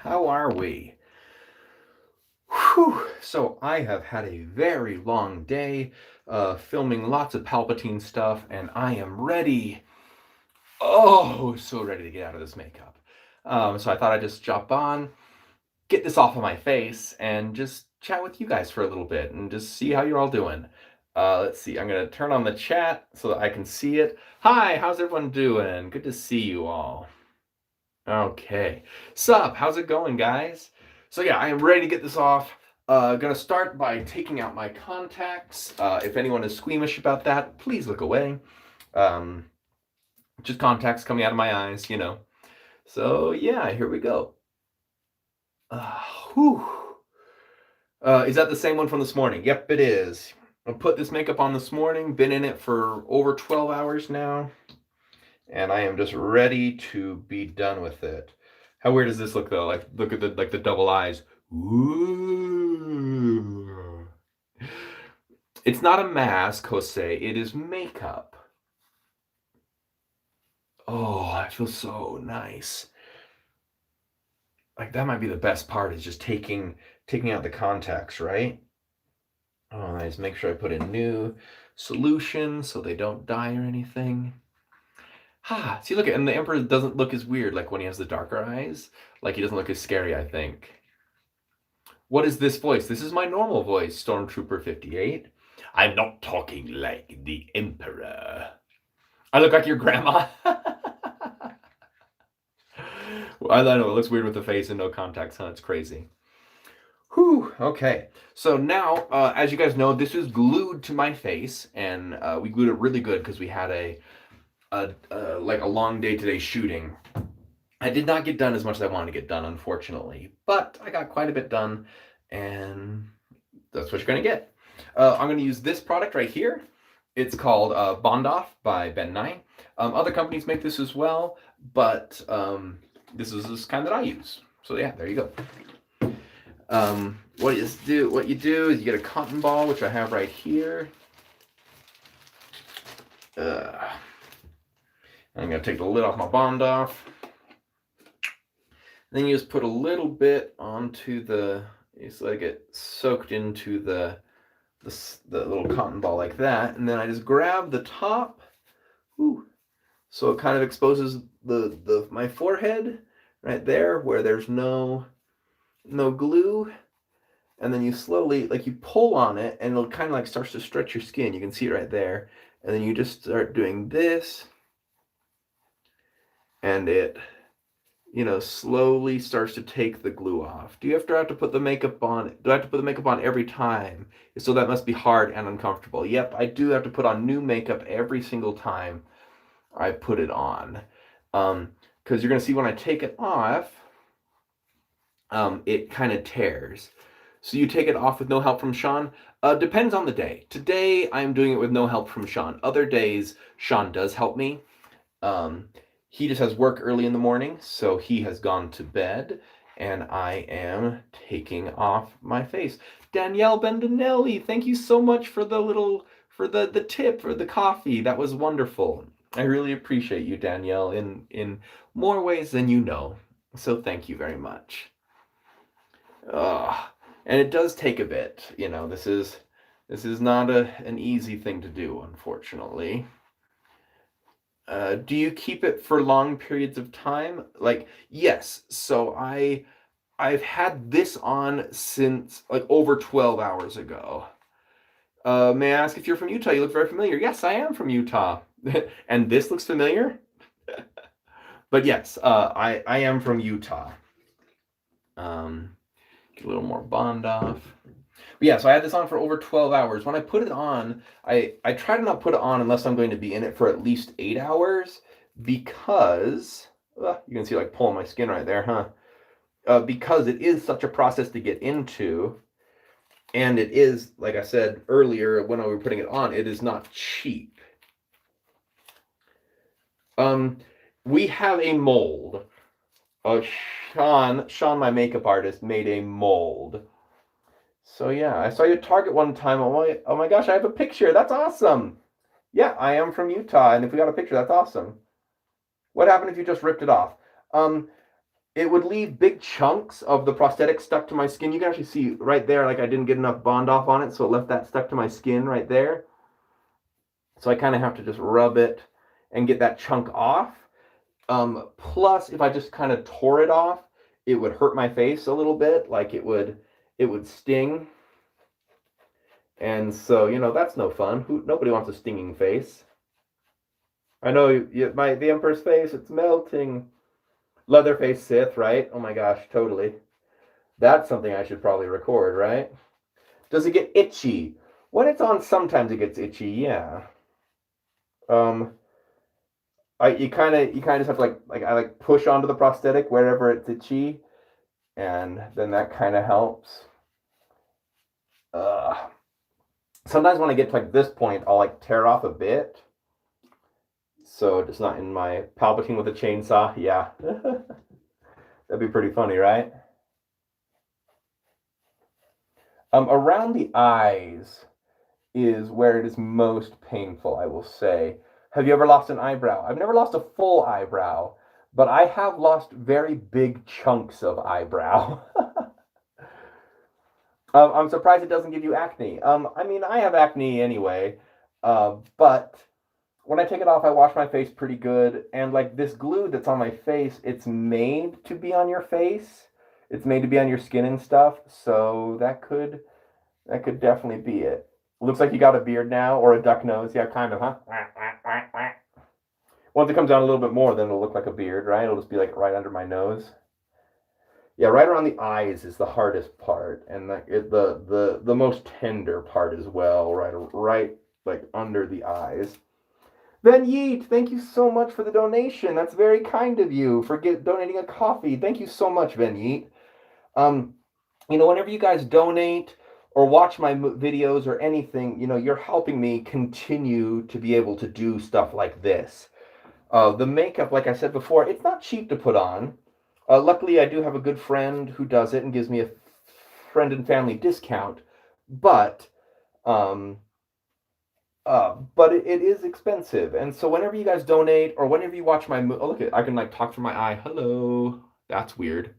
How are we? Whew. So I have had a very long day, filming lots of Palpatine stuff, and I am ready. Oh, so ready to get out of this makeup. So I thought I'd just jump on, get this off of my face, and just chat with you guys for a little bit and just see how you're all doing. Let's see. I'm gonna turn on the chat so that I can see it. Hi, how's everyone doing? Good to see you all. Okay. Sup, how's it going, guys? So yeah, I am ready to get this off. Gonna start by taking out my contacts. If anyone is squeamish about that, please look away. Um, just contacts coming out of my eyes, you know. So yeah, here we go. Uh, whew. Is that the same one from this morning? Yep, it is. I put this makeup on this morning, been in it for over 12 hours now, and I am just ready to be done with it. How weird does this look though? Like look at the double eyes. Ooh. It's not a mask, Jose. It is makeup. Oh, I feel so nice. Like that might be the best part is just taking out the contacts, right? Oh, nice. Make sure I put in new solution so they don't die or anything. Ha! See, look, and the Emperor doesn't look as weird like when he has the darker eyes. Like he doesn't look as scary, I think. What is this voice? This is my normal voice, Stormtrooper 58. I'm not talking like the Emperor. I look like your grandma. I know, it looks weird with the face and no contacts, huh? It's crazy. Whew, okay. So now, as you guys know, this is glued to my face, and we glued it really good because we had like a long day today shooting. I did not get done as much as I wanted to get done, unfortunately, but I got quite a bit done, and that's what you're going to get. I'm going to use this product right here. It's called Bond Off by Ben Nye. Other companies make this as well, but this is this kind that I use. So yeah, there you go. What you do is you get a cotton ball, which I have right here. I'm going to take the lid off my Bond Off. Then you just put a little bit onto it's like it soaked into the little cotton ball like that, and then I just grab the top, so it kind of exposes my forehead right there where there's no glue, and then you slowly you pull on it, and it'll kind of like starts to stretch your skin. You can see it right there, and then you just start doing this, and it slowly starts to take the glue off. Do you have to put the makeup on? Do I have to put the makeup on every time? So that must be hard and uncomfortable. Yep, I do have to put on new makeup every single time I put it on. Because you're going to see when I take it off, it kind of tears. So you take it off with no help from Sean? Depends on the day. Today, I'm doing it with no help from Sean. Other days, Sean does help me. He just has work early in the morning, so he has gone to bed, and I am taking off my face. Danielle Bendinelli, thank you so much for the tip for the coffee. That was wonderful. I really appreciate you, Danielle, in more ways than you know. So thank you very much. And it does take a bit. This is not an easy thing to do, unfortunately. Do you keep it for long periods of time? Yes. So I've had this on since over 12 hours ago. May I ask if you're from Utah? You look very familiar. Yes, I am from Utah. And this looks familiar? But yes, I am from Utah. Get a little more Bond Off. But yeah, so I had this on for over 12 hours. When I put it on, I try to not put it on unless I'm going to be in it for at least 8 hours, because you can see pulling my skin right there, huh? Because it is such a process to get into, and it is, like I said earlier when we were putting it on, it is not cheap. We have a mold. Sean, my makeup artist, made a mold. So yeah, I saw you at Target one time. Oh my gosh, I have a picture. That's awesome. Yeah, I am from Utah, and if we got a picture, that's awesome. What happened if you just ripped it off? it would leave big chunks of the prosthetic stuck to my skin. You can actually see right there, like I didn't get enough bond off on it, so it left that stuck to my skin right there. So I kind of have to just rub it and get that chunk off. Plus, if I just kind of tore it off, it would hurt my face a little bit, like it would sting. And so, that's no fun. Nobody wants a stinging face. I know the Emperor's face, it's melting. Leatherface Sith, right? Oh my gosh, totally. That's something I should probably record, right? Does it get itchy? When it's on, sometimes it gets itchy, yeah. You kind of just have to I push onto the prosthetic wherever it's itchy, and then that kind of helps. Sometimes when I get to this point, I'll tear off a bit, so it's not in my Palpatine with a chainsaw. Yeah, that'd be pretty funny, right? Around the eyes is where it is most painful, I will say. Have you ever lost an eyebrow? I've never lost a full eyebrow, but I have lost very big chunks of eyebrow. I'm surprised it doesn't give you acne. I mean, I have acne anyway, but when I take it off, I wash my face pretty good. And this glue that's on my face, it's made to be on your face. It's made to be on your skin and stuff. So that could definitely be it. Looks like you got a beard now, or a duck nose. Yeah, kind of, huh? Once it comes down a little bit more, then it'll look like a beard, right? It'll just be right under my nose. Yeah, right around the eyes is the hardest part, and the most tender part as well. Right, under the eyes. Then Yeet, thank you so much for the donation. That's very kind of you for donating a coffee. Thank you so much, Ben Yeet. Whenever you guys donate or watch my videos or anything, you're helping me continue to be able to do stuff like this. The makeup, like I said before, it's not cheap to put on. Luckily, I do have a good friend who does it and gives me a friend and family discount. But it is expensive, and so whenever you guys donate or whenever you watch my look at I can talk through my eye. Hello, that's weird.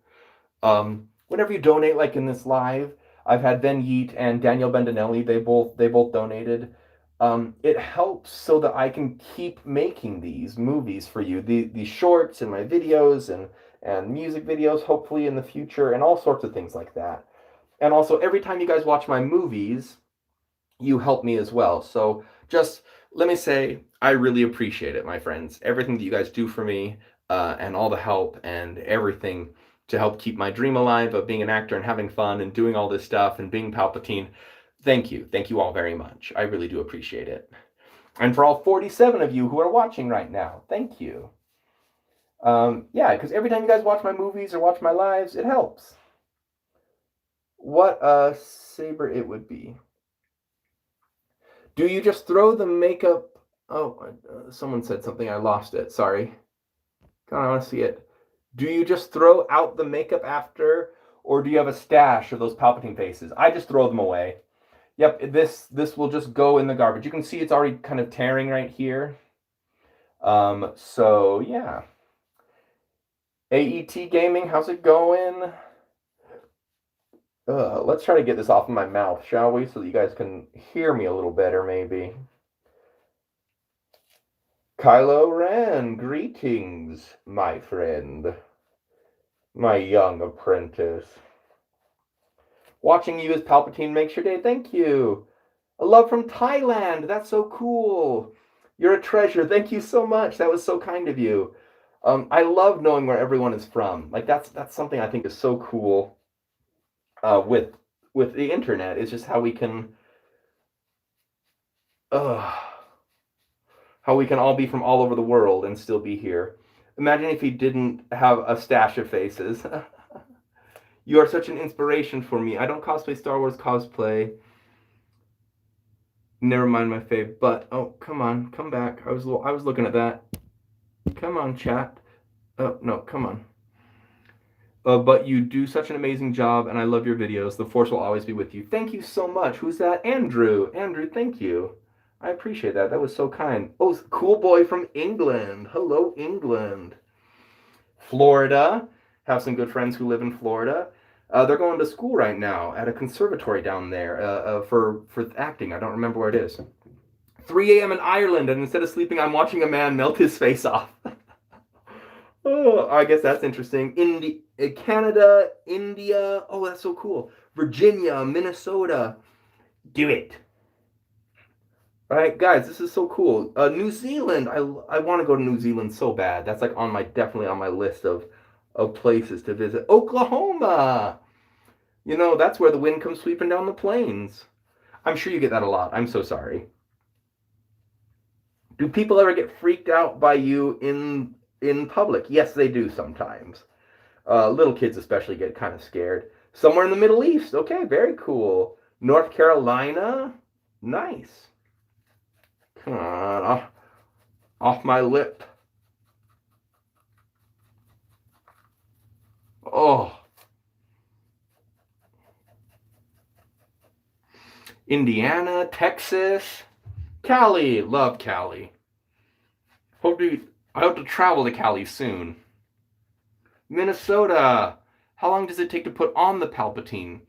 Whenever you donate, in this live, I've had Ben Yeet and Daniel Bendinelli. They both donated. It helps so that I can keep making these movies for you, these shorts and my videos and music videos, hopefully in the future, and all sorts of things like that. And also, every time you guys watch my movies, you help me as well. So just let me say, I really appreciate it, my friends. Everything that you guys do for me, and all the help and everything to help keep my dream alive of being an actor and having fun and doing all this stuff and being Palpatine. Thank you. Thank you all very much. I really do appreciate it. And for all 47 of you who are watching right now, thank you. Yeah, because every time you guys watch my movies or watch my lives, it helps. What a saber it would be. Do you just throw the makeup? Oh, someone said something. I lost it. Sorry. Kind of want to see it. Do you just throw out the makeup after, or do you have a stash of those Palpatine faces? I just throw them away. Yep, this will just go in the garbage. You can see it's already kind of tearing right here. So yeah. AET Gaming, how's it going? Let's try to get this off of my mouth, shall we? So that you guys can hear me a little better, maybe. Kylo Ren, greetings, my friend. My young apprentice. Watching you as Palpatine makes your day. Thank you. A love from Thailand. That's so cool. You're a treasure. Thank you so much. That was so kind of you. I love knowing where everyone is from. That's something I think is so cool. With the internet, is just how we can all be from all over the world and still be here. Imagine if he didn't have a stash of faces. You are such an inspiration for me. I don't cosplay Star Wars cosplay. Never mind my fave, but oh, come on, come back. I was looking at that. Come on, chat. Oh no, come on. But you do such an amazing job, and I love your videos. The Force will always be with you. Thank you so much. Who's that? Andrew. Andrew, thank you. I appreciate that. That was so kind. Oh, cool boy from England. Hello, England. Florida. Have some good friends who live in Florida. They're going to school right now at a conservatory down there for acting. I don't remember where it is. 3 a.m. in Ireland, and instead of sleeping, I'm watching a man melt his face off. Oh, I guess that's interesting. Canada, India. Oh, that's so cool. Virginia, Minnesota. Do it. All right, guys, this is so cool. New Zealand. I want to go to New Zealand so bad. That's like definitely on my list of places to visit. Oklahoma. You know, that's where the wind comes sweeping down the plains. I'm sure you get that a lot. I'm so sorry. Do people ever get freaked out by you in public? Yes, they do sometimes. Little kids especially get kind of scared. Somewhere in the Middle East. Okay, very cool. North Carolina. Nice. Come on, off my lip. Oh. Indiana, Texas. Cali. Love Cali. I hope to travel to Cali soon. Minnesota. How long does it take to put on the Palpatine?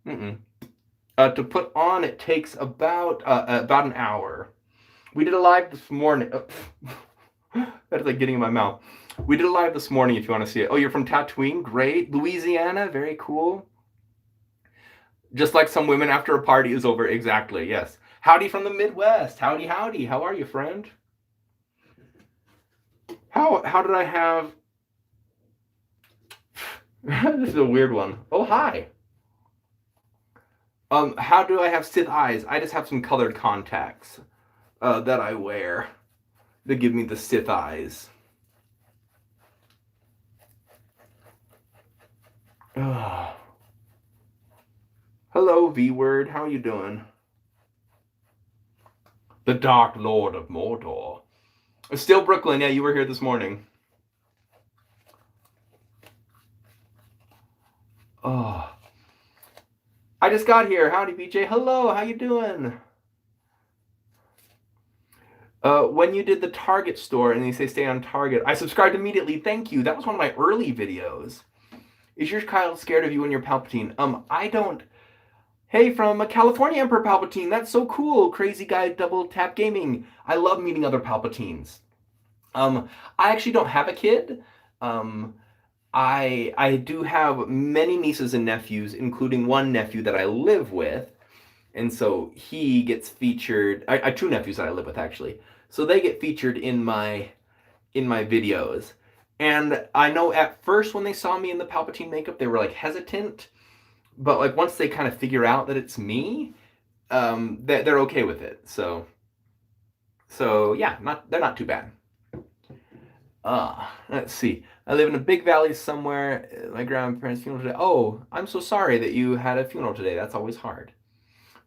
To put on, it takes about an hour. We did a live this morning. That's like getting in my mouth. We did a live this morning if you want to see it. Oh, you're from Tatooine? Great. Louisiana? Very cool. Just like some women after a party is over. Exactly, yes. Howdy from the Midwest. Howdy, howdy. How are you, friend? How did I have... This is a weird one. Oh, hi. How do I have Sith eyes? I just have some colored contacts that I wear that give me the Sith eyes. Hello, V-Word. How are you doing? The Dark Lord of Mordor. Still Brooklyn. Yeah, you were here this morning. Oh. I just got here. Howdy, BJ. Hello, how you doing? When you did the Target store and they say stay on Target, I subscribed immediately. Thank you. That was one of my early videos. Is your child scared of you and your Palpatine? I don't. Hey, from California Emperor Palpatine. That's so cool. Crazy guy double tap gaming. I love meeting other Palpatines. I actually don't have a kid. I do have many nieces and nephews, including one nephew that I live with. And so he gets featured. I two nephews that I live with, actually. So they get featured in my videos. And I know at first when they saw me in the Palpatine makeup, they were like hesitant. But like once they kind of figure out that it's me, they're okay with it. So yeah, they're not too bad. Let's see. I live in a big valley somewhere. My grandparents' funeral today. Oh, I'm so sorry that you had a funeral today. That's always hard.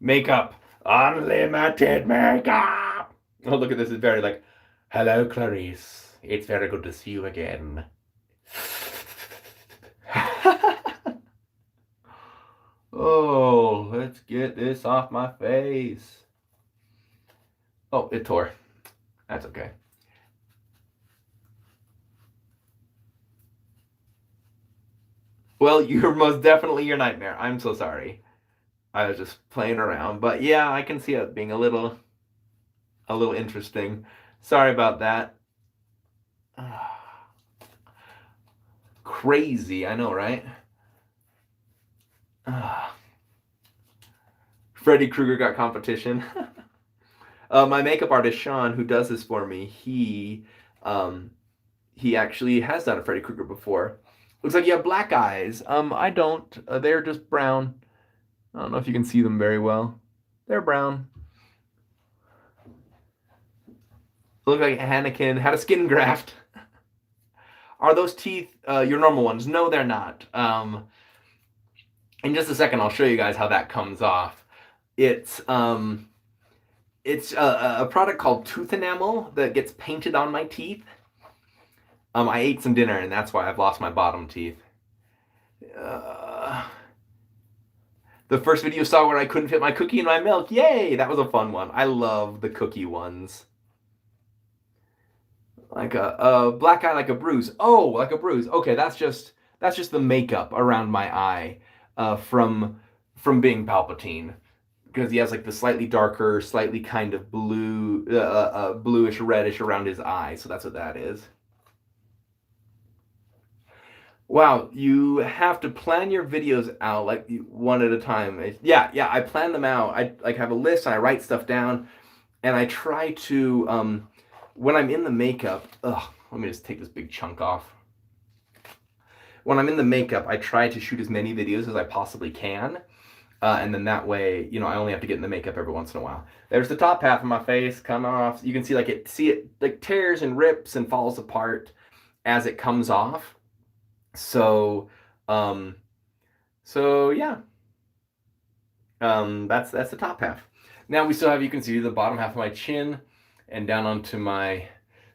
Makeup. Unlimited makeup. Oh, look at this. It's very like, hello, Clarice. It's very good to see you again. Oh, let's get this off my face. Oh, it tore. That's okay. Well, you're most definitely your nightmare. I'm so sorry. I was just playing around. But yeah, I can see it being a little interesting. Sorry about that. Crazy, I know, right? Freddy Krueger got competition. My makeup artist, Sean, who does this for me, he actually has done a Freddy Krueger before. Looks like you have black eyes. I don't. They're just brown. I don't know if you can see them very well. They're brown. Look like Anakin had a skin graft. Are those teeth your normal ones? No, they're not. In just a second, I'll show you guys how that comes off. It's a product called tooth enamel that gets painted on my teeth. I ate some dinner, and that's why I've lost my bottom teeth. The first video you saw where I couldn't fit my cookie in my milk. Yay! That was a fun one. I love the cookie ones. Like a black eye, like a bruise. Oh, like a bruise. Okay, that's just That's just the makeup around my eye from being Palpatine, because he has like the slightly darker, slightly kind of bluish reddish around his eye. So that's what that is. Wow, you have to plan your videos out like one at a time. Yeah, yeah, I plan them out. I like have a list and I write stuff down, and I try to when I'm in the makeup. Let me just take this big chunk off. When I'm in the makeup, I try to shoot as many videos as I possibly can, and then that way, I only have to get in the makeup every once in a while. There's the top half of my face coming off. You can see it like tears and rips and falls apart as it comes off. So, um, so yeah, that's the top half. Now we still have, you can see the bottom half of my chin and down onto my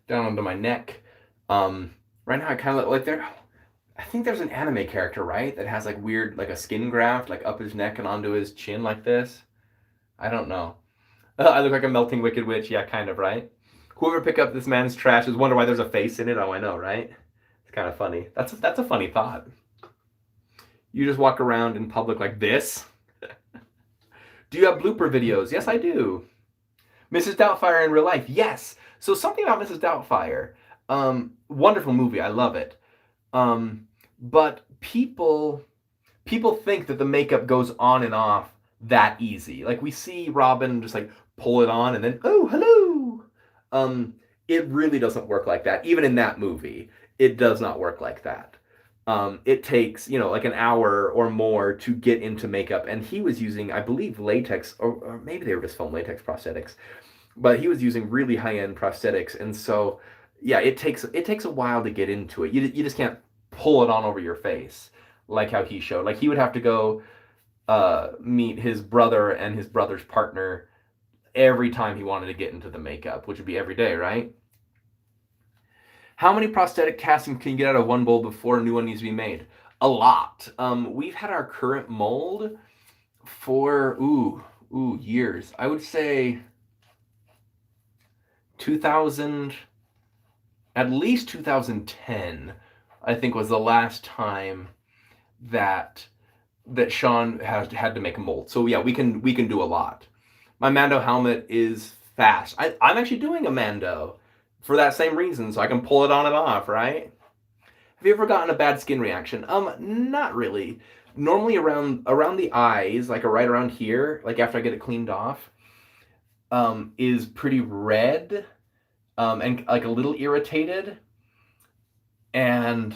neck. Right now I kind of like there. I think there's an anime character, right, that has like weird, like a skin graft, like up his neck and onto his chin like this. I don't know. I look like a melting wicked witch. Yeah, kind of, right? Whoever pick up this man's trash is wonder why there's a face in it. Oh, I know, right? It's kind of funny. That's a funny thought. You just walk around in public like this. Do you have blooper videos? Yes, I do. Mrs. Doubtfire in real life? Yes. So something about Mrs. Doubtfire. Wonderful movie. I love it. But people think that the makeup goes on and off that easy. Like we see Robin just like pull it on and then, oh, hello. It really doesn't work like that. Even in that movie, it does not work like that. It takes, like an hour or more to get into makeup. And he was using, I believe, latex, or maybe they were just foam latex prosthetics, but he was using really high-end prosthetics. And so, yeah, it takes a while to get into it. You just can't pull it on over your face like how he showed. Like he would have to go meet his brother and his brother's partner every time he wanted to get into the makeup, which would be every day, right? How many prosthetic castings can you get out of one mold before a new one needs to be made? A lot. We've had our current mold for years. I would say 2000, at least 2010, I think was the last time that Sean had to make a mold. So yeah, we can do a lot. My Mando helmet is fast. I'm actually doing a Mando for that same reason, so I can pull it on and off, right? Have you ever gotten a bad skin reaction? Not really. Normally around the eyes, like right around here, like after I get it cleaned off, is pretty red, and like a little irritated, and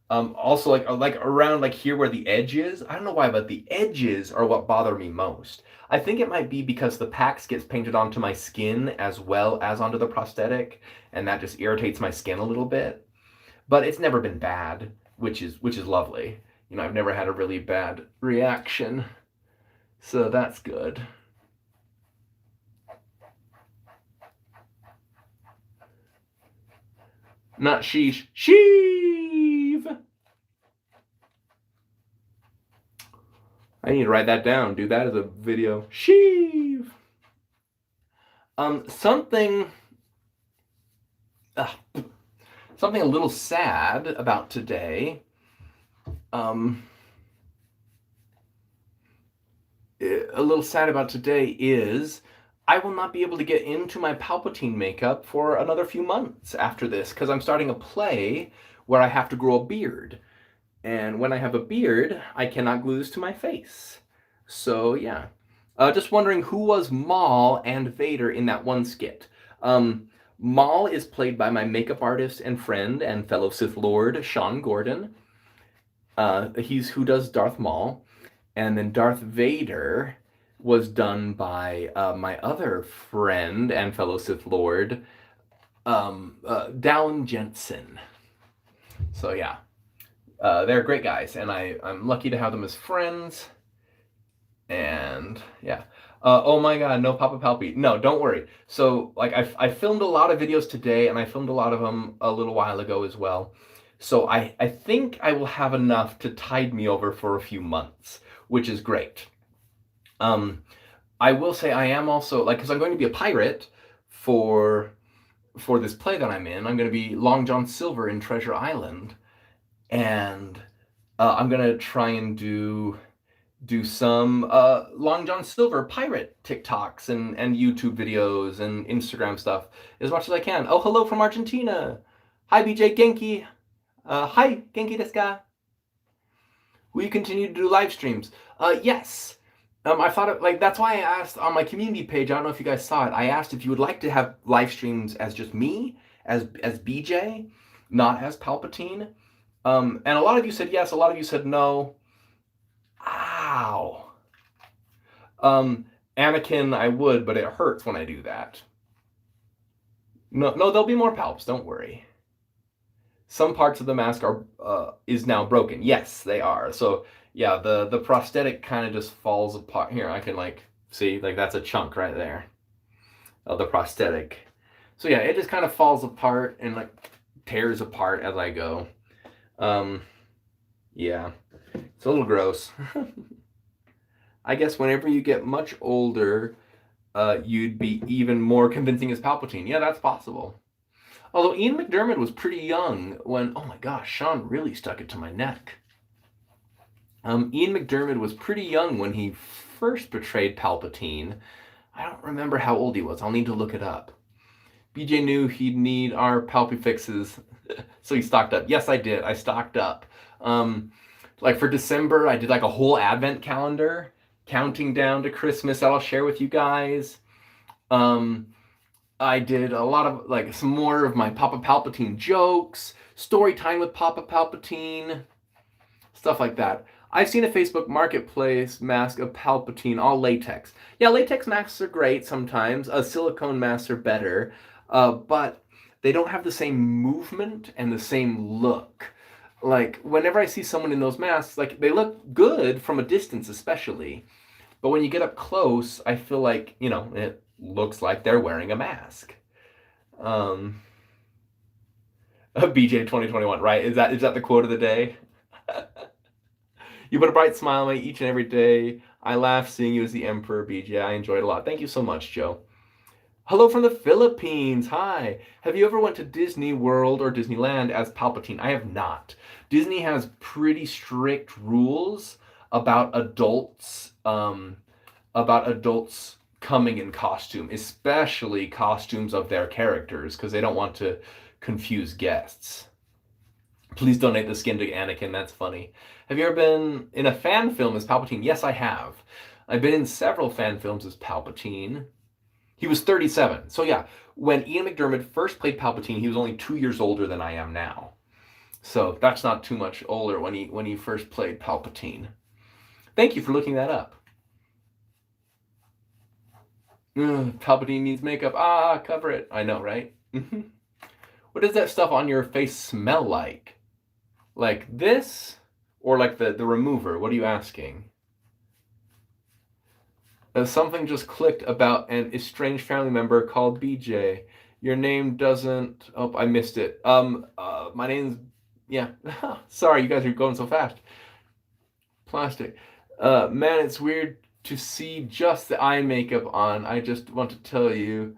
also like around like here where the edge is. I don't know why, but the edges are what bother me most. I think it might be because the PAX gets painted onto my skin as well as onto the prosthetic, and that just irritates my skin a little bit. But it's never been bad, which is lovely. I've never had a really bad reaction, so that's good. Not sheesh, sheev. I need to write that down. Do that as a video. Sheev. Something a little sad about today. A little sad about today is I will not be able to get into my Palpatine makeup for another few months after this, because I'm starting a play where I have to grow a beard. And when I have a beard, I cannot glue this to my face. So yeah. Just wondering who was Maul and Vader in that one skit. Maul is played by my makeup artist and friend and fellow Sith Lord, Sean Gordon. He's who does Darth Maul. And then Darth Vader was done by my other friend and fellow Sith Lord, Dallin Jensen. So yeah. They're great guys, and I'm lucky to have them as friends. And yeah. Oh my god, no Papa Palpy. No, don't worry. So like I filmed a lot of videos today, and I filmed a lot of them a little while ago as well. So I think I will have enough to tide me over for a few months, which is great. I will say I am also, like, because I'm going to be a pirate for this play that I'm in. I'm going to be Long John Silver in Treasure Island. And I'm gonna try and do some Long John Silver pirate TikToks and YouTube videos and Instagram stuff as much as I can. Oh, hello from Argentina. Hi, BJ Genki. Hi, Genki desu ka? Will you continue to do live streams? Yes. I thought it, like that's why I asked on my community page. I don't know if you guys saw it. I asked if you would like to have live streams as just me, as BJ, not as Palpatine. And a lot of you said yes. A lot of you said no. Ow. Anakin, I would, but it hurts when I do that. No, there'll be more palps. Don't worry. Some parts of the mask are is now broken. Yes, they are. So yeah, the prosthetic kind of just falls apart. Here, I can like see like that's a chunk right there of the prosthetic. So yeah, it just kind of falls apart and like tears apart as I go. Yeah, it's a little gross. I guess whenever you get much older, you'd be even more convincing as Palpatine. Yeah, that's possible. Although Ian McDiarmid was pretty young when, oh my gosh, Sean really stuck it to my neck. Ian McDiarmid was pretty young when he first portrayed Palpatine. I don't remember how old he was. I'll need to look it up. BJ knew he'd need our Palpy fixes, so he stocked up. Yes, I did. I stocked up. Like for December, I did like a whole advent calendar counting down to Christmas that I'll share with you guys. I did a lot of like some more of my Papa Palpatine jokes, story time with Papa Palpatine, stuff like that. I've seen a Facebook Marketplace mask of Palpatine, all latex. Yeah, latex masks are great sometimes. Silicone masks are better, but they don't have the same movement and the same look. Like whenever I see someone in those masks, like they look good from a distance, especially. But when you get up close, I feel like it looks like they're wearing a mask. BJ 2021, right? Is that the quote of the day? You put a bright smile on me each and every day. I laugh seeing you as the Emperor, BJ. I enjoyed it a lot. Thank you so much, Joe. Hello from the Philippines. Hi. Have you ever went to Disney World or Disneyland as Palpatine? I have not. Disney has pretty strict rules about adults coming in costume, especially costumes of their characters, because they don't want to confuse guests. Please donate the skin to Anakin. That's funny. Have you ever been in a fan film as Palpatine? Yes, I have. I've been in several fan films as Palpatine. He was 37. So yeah, when Ian McDiarmid first played Palpatine, he was only 2 years older than I am now. So that's not too much older when he first played Palpatine. Thank you for looking that up. Palpatine needs makeup. Cover it. I know, right? What does that stuff on your face smell like? Like this? Or like the remover? What are you asking? Something just clicked about an estranged family member called BJ. Your name doesn't... Oh, I missed it. My name's... Yeah. Sorry, you guys are going so fast. Plastic. Man, it's weird to see just the eye makeup on. I just want to tell you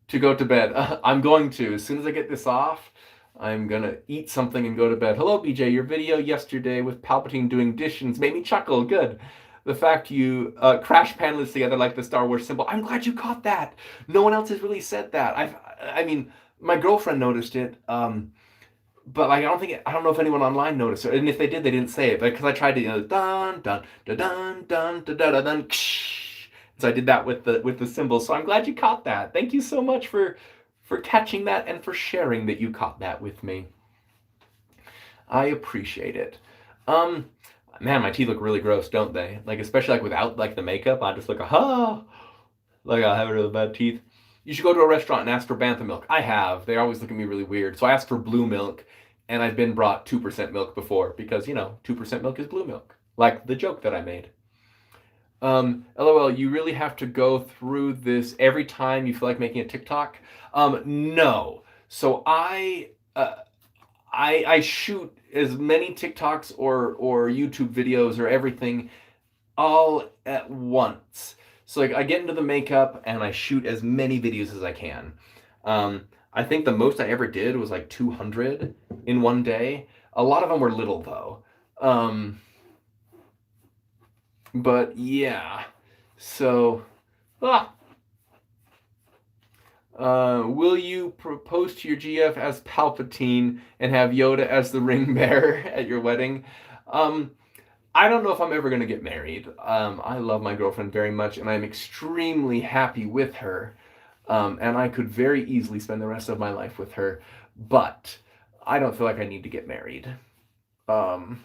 to go to bed. I'm going to. As soon as I get this off, I'm gonna eat something and go to bed. Hello, BJ. Your video yesterday with Palpatine doing dishes made me chuckle. Good. The fact you crash panelists together like the Star Wars symbol. I'm glad you caught that. No one else has really said that. I mean, my girlfriend noticed it, but like I don't know if anyone online noticed it. And if they did, they didn't say it. But because I tried to, dun dun dun dun dun dun dun dun. So I did that with the symbol. So I'm glad you caught that. Thank you so much for catching that and for sharing that you caught that with me. I appreciate it. Man, my teeth look really gross, don't they? Like, especially like without like the makeup, I just look like I have really bad teeth. You should go to a restaurant and ask for bantha milk. I have. They always look at me really weird. So I asked for blue milk, and I've been brought 2% milk before because 2% milk is blue milk, like the joke that I made. LOL, you really have to go through this every time you feel like making a TikTok? No. So I shoot as many TikToks or YouTube videos or everything all at once. So like I get into the makeup and I shoot as many videos as I can. I think the most I ever did was like 200 in one day. A lot of them were little though. Um, but yeah, so ah, will you propose to your GF as Palpatine and have Yoda as the ring bearer at your wedding? Um, I don't know if I'm ever going to get married. I love my girlfriend very much, and I'm extremely happy with her. And I could very easily spend the rest of my life with her, but I don't feel like I need to get married. Um,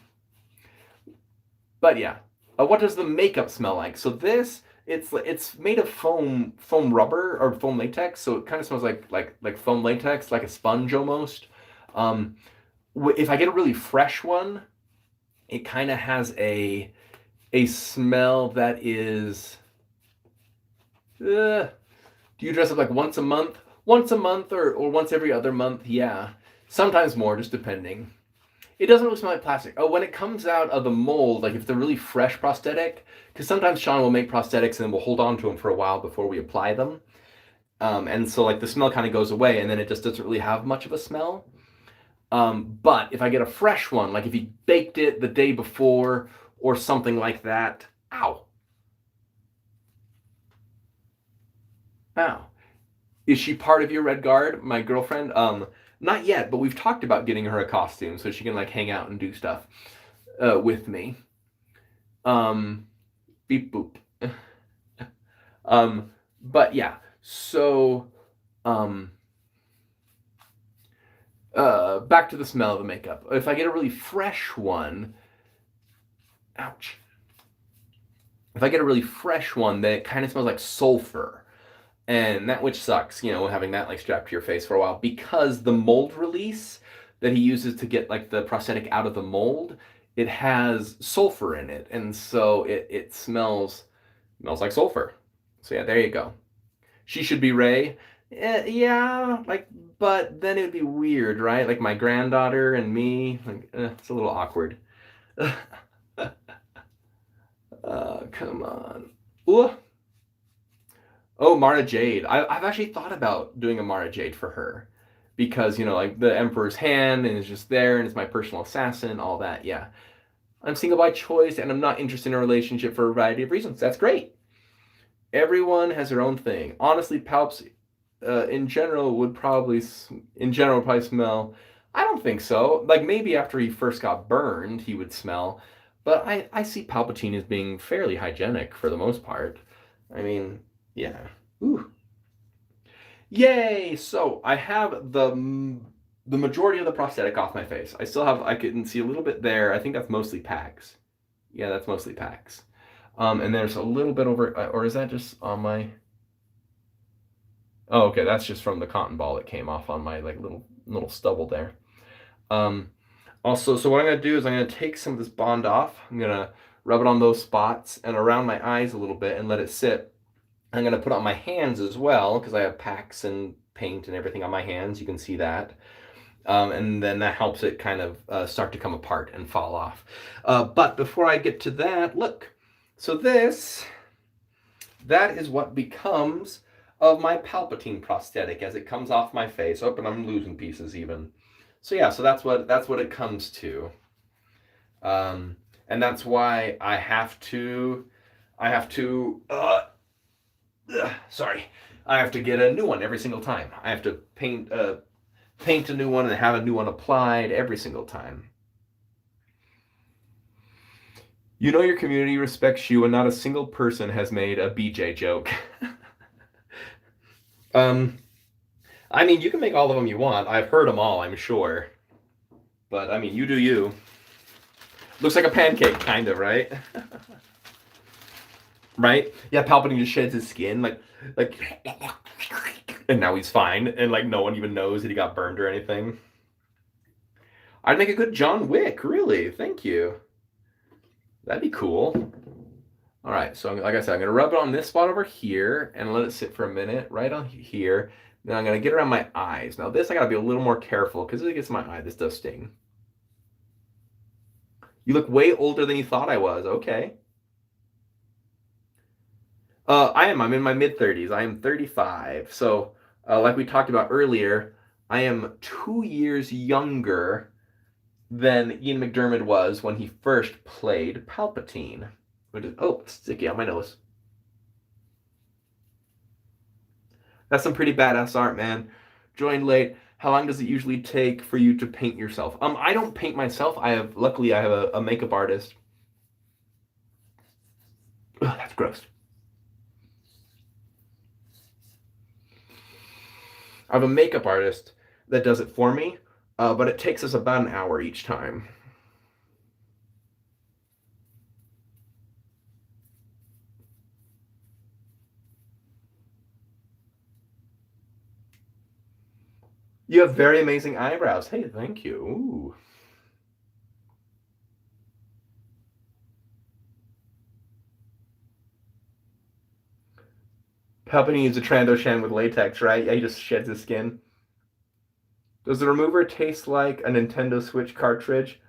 but yeah, what does the makeup smell like? So this, it's made of foam rubber or foam latex, so it kind of smells like foam latex, like a sponge almost. Um, if I get a really fresh one, it kind of has a smell that is. Uh, do you dress up like once a month? Once a month or once every other month? Yeah, sometimes more, just depending. It doesn't really smell like plastic. Oh, when it comes out of the mold, like if it's a really fresh prosthetic, because sometimes Sean will make prosthetics and then we'll hold on to them for a while before we apply them. And so like the smell kind of goes away and then it just doesn't really have much of a smell. But if I get a fresh one, like if he baked it the day before or something like that, ow, ow. Is she part of your Red Guard, my girlfriend? Not yet, but we've talked about getting her a costume so she can like hang out and do stuff with me. Um, beep boop. um, but yeah, so um, back to the smell of the makeup. If I get a really fresh one, ouch. If I get a really fresh one that kind of smells like sulfur, and that which sucks, having that like strapped to your face for a while because the mold release that he uses to get like the prosthetic out of the mold, it has sulfur in it, and so it smells like sulfur. So yeah, there you go. She should be Ray. Yeah, like, but then it would be weird, right? Like my granddaughter and me, like, it's a little awkward. Come on. Ooh. Oh, Mara Jade. I've actually thought about doing a Mara Jade for her because, like the Emperor's hand and it's just there and it's my personal assassin, all that. Yeah. I'm single by choice and I'm not interested in a relationship for a variety of reasons. That's great. Everyone has their own thing. Honestly, Palps in general would probably smell. I don't think so. Like maybe after he first got burned, he would smell. But I see Palpatine as being fairly hygienic for the most part. I mean, yeah. Ooh. Yay! So I have the majority of the prosthetic off my face. I can see a little bit there. I think that's mostly Pax. Yeah, that's mostly Pax. And there's a little bit over, or is that just on my? Oh, okay, that's just from the cotton ball that came off on my like little stubble there. Um, Also, so what I'm gonna do is I'm gonna take some of this bond off. I'm gonna rub it on those spots and around my eyes a little bit and let it sit. I'm gonna put it on my hands as well because I have packs and paint and everything on my hands. You can see that. And then that helps it kind of start to come apart and fall off. But before I get to that, look. So that is what becomes of my Palpatine prosthetic as it comes off my face. Oh, and I'm losing pieces even. So yeah, so that's what it comes to. And that's why sorry, I have to get a new one every single time. I have to paint a new one and have a new one applied every single time. Your community respects you, and not a single person has made a BJ joke. um, I mean, you can make all of them you want. I've heard them all, I'm sure. But I mean, you do you. Looks like a pancake, kind of, right? Right? Yeah, Palpatine just sheds his skin, like, and now he's fine, and like no one even knows that he got burned or anything. I'd make a good John Wick, really. Thank you. That'd be cool. All right, so like I said, I'm gonna rub it on this spot over here and let it sit for a minute, right on here. Then I'm gonna get around my eyes. Now this I gotta be a little more careful because if it gets in my eye, this does sting. You look way older than you thought I was. Okay. I am. I'm in my mid-30s. I am 35. So, like we talked about earlier, I am 2 years younger than Ian McDiarmid was when he first played Palpatine. Oh, it's sticky on my nose. That's some pretty badass art, man. Joined late. How long does it usually take for you to paint yourself? I don't paint myself. Luckily I have a makeup artist. Ugh, that's gross. I have a makeup artist that does it for me, but it takes us about an hour each time. You have very amazing eyebrows. Hey, thank you. Ooh. Palpatine uses a Trandoshan with latex, right? Yeah, he just sheds his skin. Does the remover taste like a Nintendo Switch cartridge?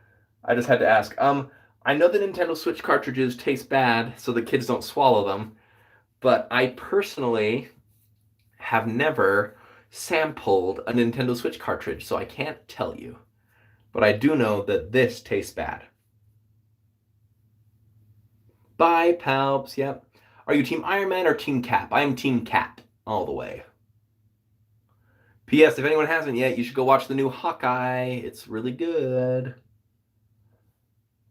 I just had to ask. I know the Nintendo Switch cartridges taste bad, so the kids don't swallow them. But I personally have never sampled a Nintendo Switch cartridge, so I can't tell you. But I do know that this tastes bad. Bye, Palps. Yep. Are you Team Iron Man or Team Cap? I am Team Cap all the way. P.S. If anyone hasn't yet, you should go watch the new Hawkeye. It's really good.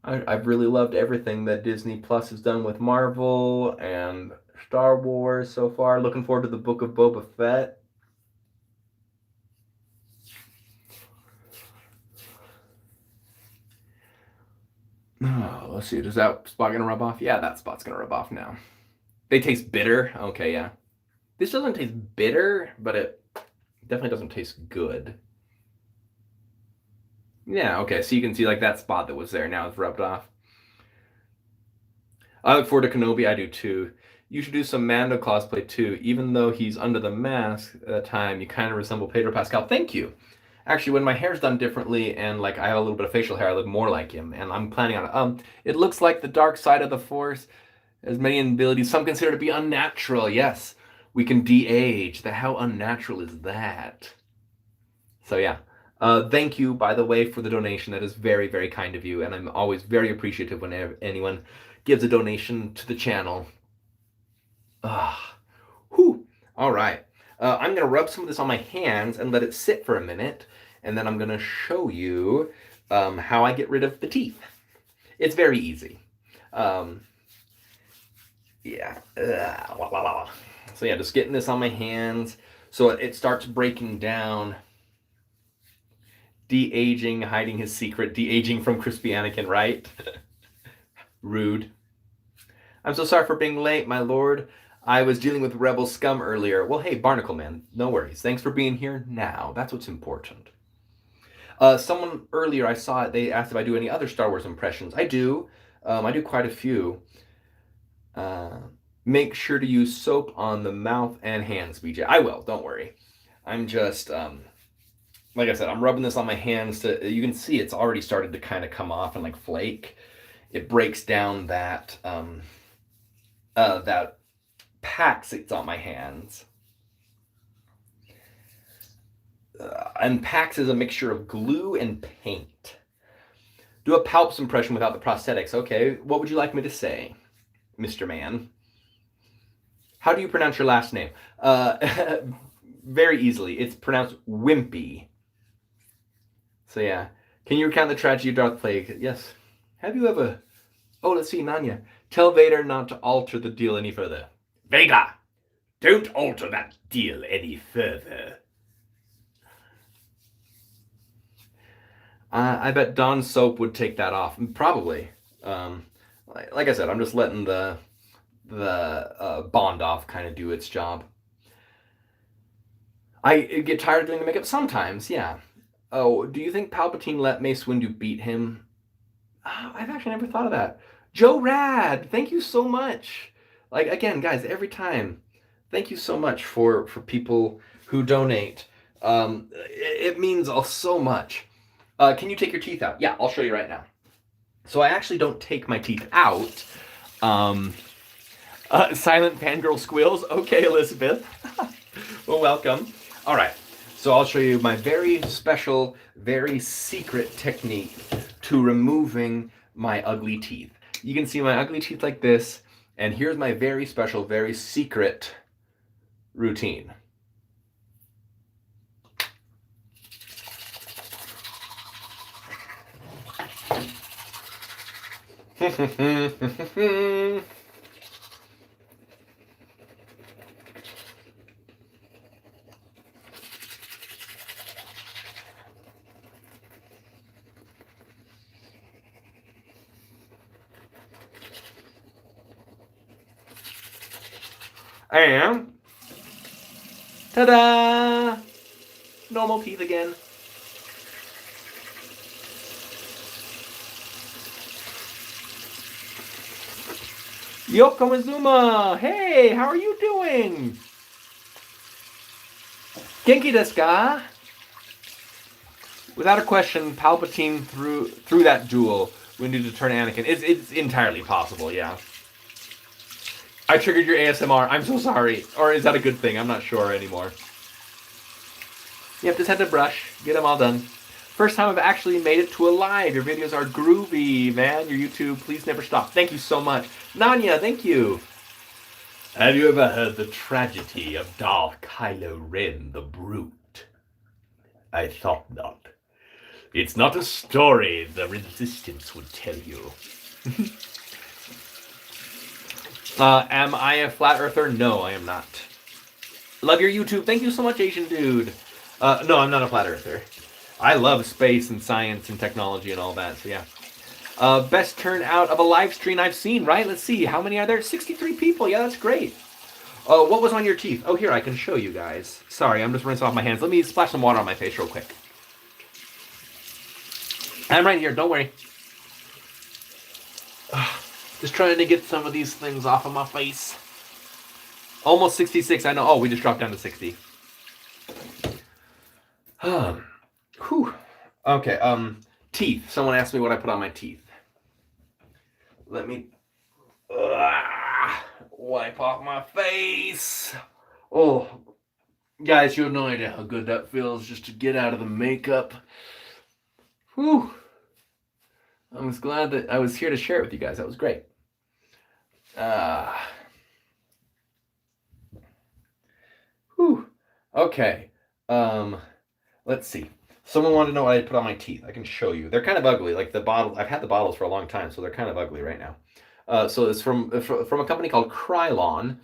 I've really loved everything that Disney Plus has done with Marvel and Star Wars so far. Looking forward to the Book of Boba Fett. Oh, let's see. Is that spot gonna rub off? Yeah, that spot's gonna rub off now. They taste bitter. Okay, yeah. This doesn't taste bitter, but it definitely doesn't taste good. Yeah, okay, so you can see like that spot that was there now it's rubbed off. I look forward to Kenobi, I do too. You should do some Mando cosplay too. Even though he's under the mask at the time, you kind of resemble Pedro Pascal. Thank you. Actually, when my hair's done differently and like I have a little bit of facial hair, I look more like him, and I'm planning on it. It looks like the dark side of the Force, as many abilities some consider to be unnatural. Yes, we can de-age. How unnatural is that? So yeah. Thank you, by the way, for the donation. That is very, very kind of you, and I'm always very appreciative when anyone gives a donation to the channel. Whew. All right. I'm going to rub some of this on my hands and let it sit for a minute, and then I'm going to show you how I get rid of the teeth. It's very easy. Yeah. So yeah, just getting this on my hands so it starts breaking down. De-aging, hiding his secret, de-aging from crispy Anakin, right? Rude. I'm so sorry for being late, my lord. I was dealing with rebel scum earlier. Well, hey, Barnacle Man, no worries. Thanks for being here now. That's what's important. Someone earlier, I saw it, they asked if I do any other Star Wars impressions. I do. I do quite a few. Make sure to use soap on the mouth and hands, BJ. I will, don't worry. I'm just... like I said, I'm rubbing this on my hands you can see it's already started to kind of come off and like flake. It breaks down that that Pax that's on my hands. And Pax is a mixture of glue and paint. Do a Palps impression without the prosthetics. Okay, what would you like me to say, Mr. Man? How do you pronounce your last name? Very easily. It's pronounced Wimpy. So yeah. Can you recount the tragedy of Darth Plague? Yes. Have you ever... Oh, let's see, Nanya. Tell Vader not to alter the deal any further. Vader! Don't alter that deal any further. I bet Dawn soap would take that off. Probably. Like I said, I'm just letting the bond off kind of do its job. I get tired of doing the makeup sometimes, yeah. Oh, do you think Palpatine let Mace Windu beat him? Oh, I've actually never thought of that. Joe Rad, thank you so much. Like, again, guys, every time, thank you so much for people who donate. It means so much. Can you take your teeth out? Yeah, I'll show you right now. So I actually don't take my teeth out. Silent fangirl squeals. Okay, Elizabeth. Well, welcome. All right. So I'll show you my very special, very secret technique to removing my ugly teeth. You can see my ugly teeth like this, and here's my very special, very secret routine. And ta-da! Normal teeth again. Yoko Mizuma! Hey, how are you doing? Genki desu ka? Without a question, Palpatine through that duel when you to turn Anakin. It's entirely possible, yeah. I triggered your ASMR. I'm so sorry. Or is that a good thing? I'm not sure anymore. Yep, just had to brush. Get them all done. First time I've actually made it to a live. Your videos are groovy, man. Your YouTube, please never stop. Thank you so much. Nanya, thank you. Have you ever heard the tragedy of Darth Kylo Ren the Brute? I thought not. It's not a story the Resistance would tell you. Am I a flat earther? No, I am not. Love your YouTube. Thank you so much, Asian dude. No, I'm not a flat earther. I love space and science and technology and all that, so yeah. Best turnout of a live stream I've seen, right? Let's see. How many are there? 63 people. Yeah, that's great. What was on your teeth? Oh, here, I can show you guys. Sorry, I'm just rinsing off my hands. Let me splash some water on my face real quick. I'm right here. Don't worry. Just trying to get some of these things off of my face. Almost 66. I know. Oh, we just dropped down to 60. Whew. Okay. Teeth. Someone asked me what I put on my teeth. Let me wipe off my face. Oh, guys, you have no idea how good that feels just to get out of the makeup. Whew. I was glad that I was here to share it with you guys. That was great. Whew. Okay. Let's see. Someone wanted to know what I put on my teeth. I can show you. They're kind of ugly. Like the bottle. I've had the bottles for a long time, so they're kind of ugly right now. So it's from a company called Krylon,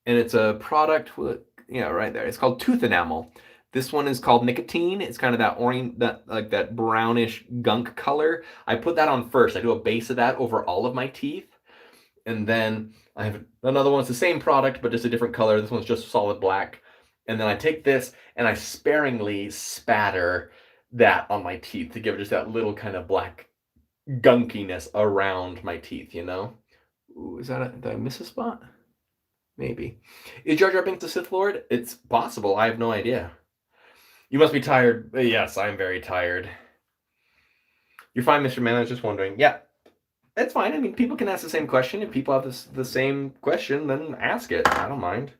and it's a product with, right there. It's called Tooth Enamel. This one is called Nicotine. It's kind of that orange, that brownish gunk color. I put that on first. I do a base of that over all of my teeth. And then I have another one. It's the same product, but just a different color. This one's just solid black. And then I take this and I sparingly spatter that on my teeth to give it just that little kind of black gunkiness around my teeth, Ooh, did I miss a spot? Maybe. Is Jar Jar Binks the Sith Lord? It's possible. I have no idea. You must be tired. Yes, I'm very tired. You're fine, Mr. Man. I was just wondering. Yeah, that's fine. I mean, people can ask the same question. If people have the same question, then ask it. I don't mind.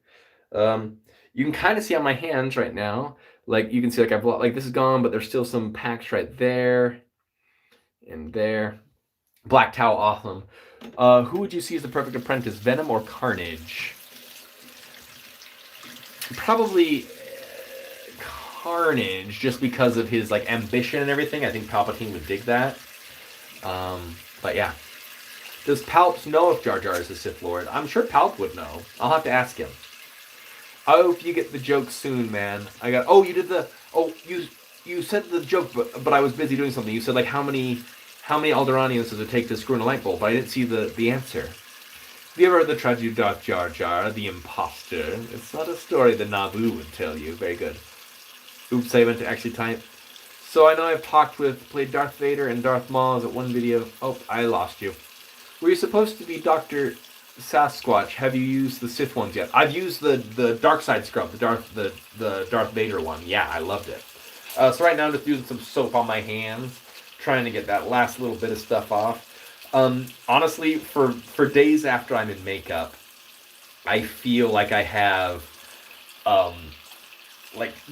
You can kind of see on my hands right now. Like, you can see, like, this is gone, but there's still some packs right there and there. Black towel, awesome. Who would you see as the perfect apprentice, Venom or Carnage? Probably Carnage, just because of his ambition and everything. I think Palpatine would dig that. But yeah. Does Palp know if Jar Jar is the Sith Lord? I'm sure Palp would know. I'll have to ask him. I hope you get the joke soon, man. You did the... Oh, you said the joke, but I was busy doing something. You said, how many Alderaanians does it take to screw in a light bulb? But I didn't see the answer. Have you ever heard the tragedy of Darth Jar Jar, the imposter? It's not a story the Naboo would tell you. Very good. Oops, I meant to actually type. So I know I've played Darth Vader and Darth Maul at one video. Oh, I lost you. Were you supposed to be Dr. Sasquatch? Have you used the Sith ones yet? I've used the dark side scrub, the Darth Vader one. Yeah, I loved it. So right now I'm just using some soap on my hands, trying to get that last little bit of stuff off. Honestly, for days after I'm in makeup, I feel like I have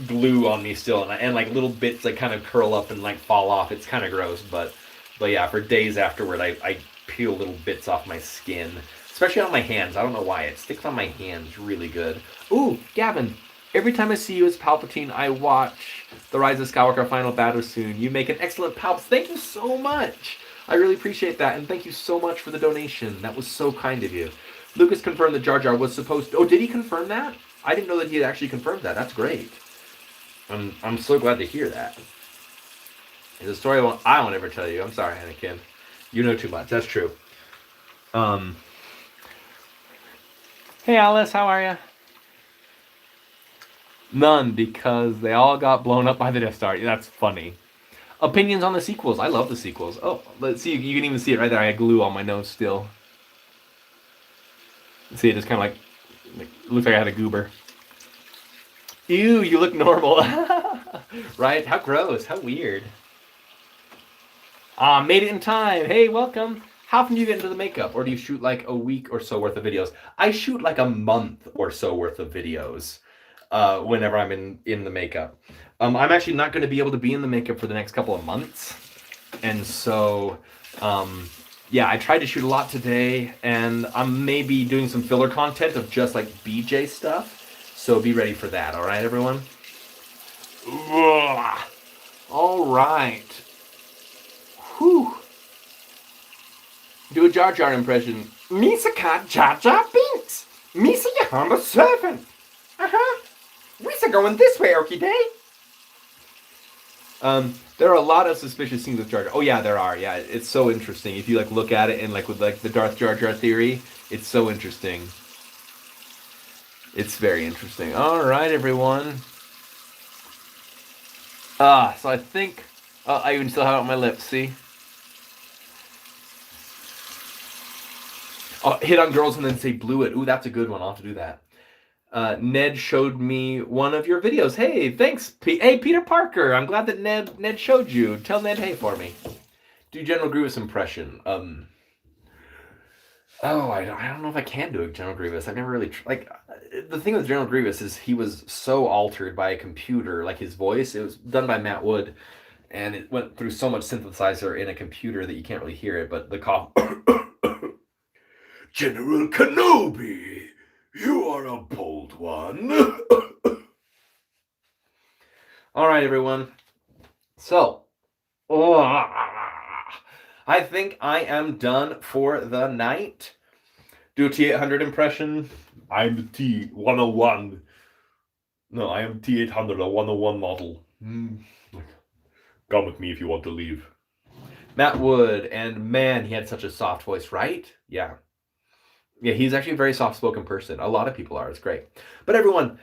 glue on me still, and little bits kind of curl up and fall off. It's kind of gross, but But yeah, for days afterward, I peel little bits off my skin, especially on my hands. I don't know why. It sticks on my hands really good. Ooh, Gavin, every time I see you as Palpatine, I watch The Rise of Skywalker Final Battle soon. You make an excellent Palps. Thank you so much. I really appreciate that, and thank you so much for the donation. That was so kind of you. Lucas confirmed that Jar Jar was supposed to... Oh, did he confirm that? I didn't know that he had actually confirmed that. That's great. I'm so glad to hear that. It's a story I won't ever tell you. I'm sorry, Anakin. You know too much. That's true. Hey, Alice, how are you? None, because they all got blown up by the Death Star. That's funny. Opinions on the sequels. I love the sequels. Oh, let's see. You can even see it right there. I had glue on my nose still. See, it just kind of like looks like I had a goober. Ew, you look normal. Right? How gross. How weird. Made it in time. Hey, welcome. How often do you get into the makeup? Or do you shoot like a week or so worth of videos? I shoot like a month or so worth of videos whenever I'm in the makeup. I'm actually not going to be able to be in the makeup for the next couple of months. And so, yeah, I tried to shoot a lot today. And I'm maybe doing some filler content of just like BJ stuff. So be ready for that. All right, everyone? Ugh. All right. Whew. Do a Jar Jar impression. Misa cat Jar Jar Binks. Misa your humble servant. We're going this way, Okie Day. There are a lot of suspicious scenes with Jar Jar. Oh yeah, there are. Yeah, it's so interesting. If you like look at it and like with like the Darth Jar Jar theory, it's so interesting. It's very interesting. All right, everyone. So I think I even still have it on my lips. See. Hit on girls and then say blew it. Ooh, that's a good one. I'll have to do that. Ned showed me one of your videos. Hey, thanks. Hey, Peter Parker. I'm glad that Ned showed you. Tell Ned hey for me. Do General Grievous impression. I don't know if I can do a General Grievous. I've never really the thing with General Grievous is he was so altered by a computer, like his voice. It was done by Matt Wood, and it went through so much synthesizer in a computer that you can't really hear it. But the cough. General Kenobi, you are a bold one. All right, everyone. So, I think I am done for the night. Do a T800 impression. I'm the T101. No, I am T800, a 101 model. Come with me if you want to leave. Matt Wood, and man, he had such a soft voice, right? Yeah. Yeah, he's actually a very soft-spoken person. A lot of people are. It's great. But everyone,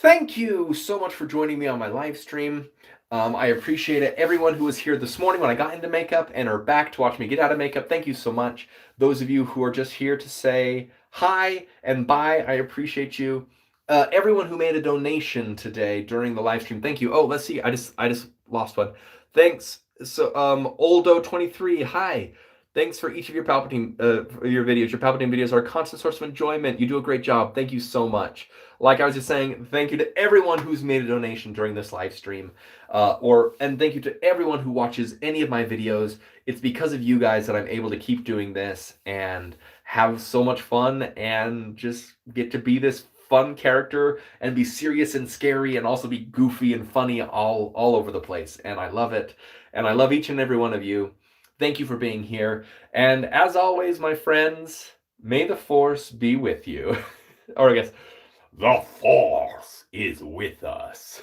thank you so much for joining me on my live stream. I appreciate it. Everyone who was here this morning when I got into makeup and are back to watch me get out of makeup, thank you so much. Those of you who are just here to say hi and bye, I appreciate you. Everyone who made a donation today during the live stream, thank you. Oh, let's see. I just lost one. Thanks. So, Oldo23, hi. Thanks for each of your Palpatine your videos. Your Palpatine videos are a constant source of enjoyment. You do a great job. Thank you so much. Like I was just saying, thank you to everyone who's made a donation during this live stream. And thank you to everyone who watches any of my videos. It's because of you guys that I'm able to keep doing this and have so much fun and just get to be this fun character and be serious and scary and also be goofy and funny all over the place. And I love it. And I love each and every one of you. Thank you for being here. And as always, my friends, may the Force be with you. Or I guess, the Force is with us.